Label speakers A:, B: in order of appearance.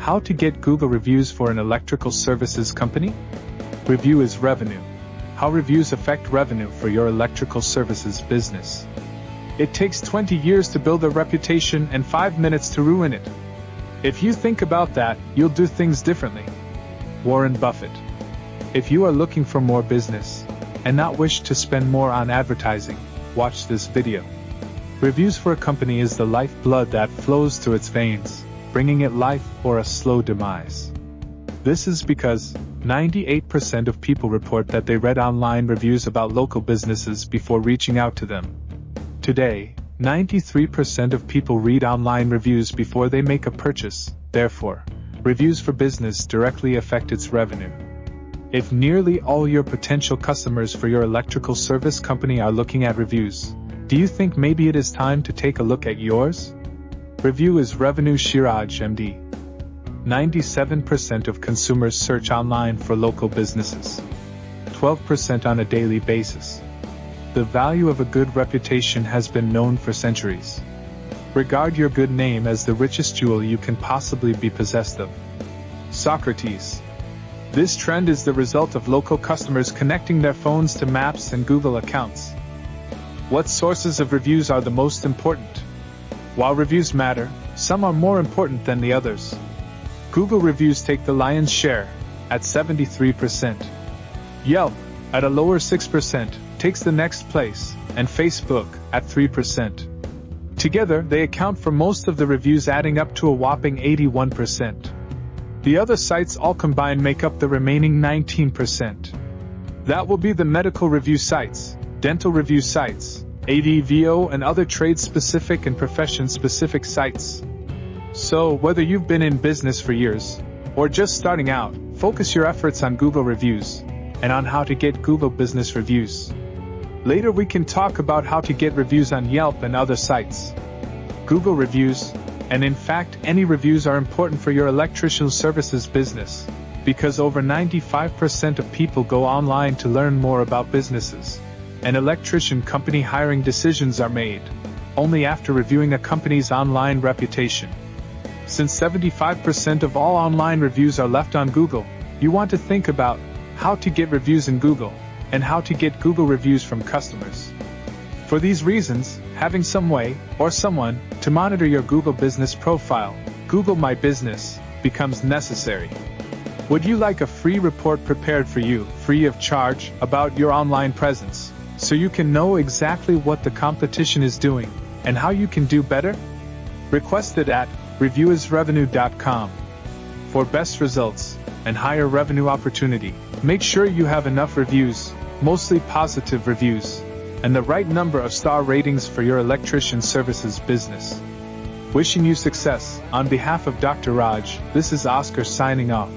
A: How to get Google reviews for an electrical services company? Review is revenue. How reviews affect revenue for your electrical services business. It takes 20 years to build a reputation and 5 minutes to ruin it. If you think about that, you'll do things differently. Warren Buffett. If you are looking for more business and not wish to spend more on advertising, watch this video. Reviews for a company is the lifeblood that flows through its veins, bringing it life or a slow demise. This is because 98% of people report that they read online reviews about local businesses before reaching out to them. Today, 93% of people read online reviews before they make a purchase. Therefore, reviews for business directly affect its revenue. If nearly all your potential customers for your electrical service company are looking at reviews, do you think maybe it is time to take a look at yours? Review is revenue. Shiraj, MD. 97% of consumers search online for local businesses. 12% on a daily basis. The value of a good reputation has been known for centuries. Regard your good name as the richest jewel you can possibly be possessed of. Socrates. This trend is the result of local customers connecting their phones to maps and Google accounts. What sources of reviews are the most important? While reviews matter, some are more important than the others. Google reviews take the lion's share, at 73%. Yelp, at a lower 6%, takes the next place, and Facebook, at 3%. Together, they account for most of the reviews, adding up to a whopping 81%. The other sites all combined make up the remaining 19%. That will be the medical review sites, dental review sites, ADVO and other trade-specific and profession-specific sites. So, whether you've been in business for years, or just starting out, focus your efforts on Google reviews, and on how to get Google business reviews. Later we can talk about how to get reviews on Yelp and other sites. Google reviews, and in fact any reviews, are important for your electrical services business, because over 95% of people go online to learn more about businesses. An electrician company hiring decisions are made only after reviewing a company's online reputation. Since 75% of all online reviews are left on Google, you want to think about how to get reviews in Google, and how to get Google reviews from customers. For these reasons, having some way, or someone, to monitor your Google business profile, Google My Business, becomes necessary. Would you like a free report prepared for you, free of charge, about your online presence, so you can know exactly what the competition is doing, and how you can do better? Request it at reviewisrevenue.com. For best results, and higher revenue opportunity, make sure you have enough reviews, mostly positive reviews, and the right number of star ratings for your electrician services business. Wishing you success, on behalf of Dr. Raj, this is Oscar signing off.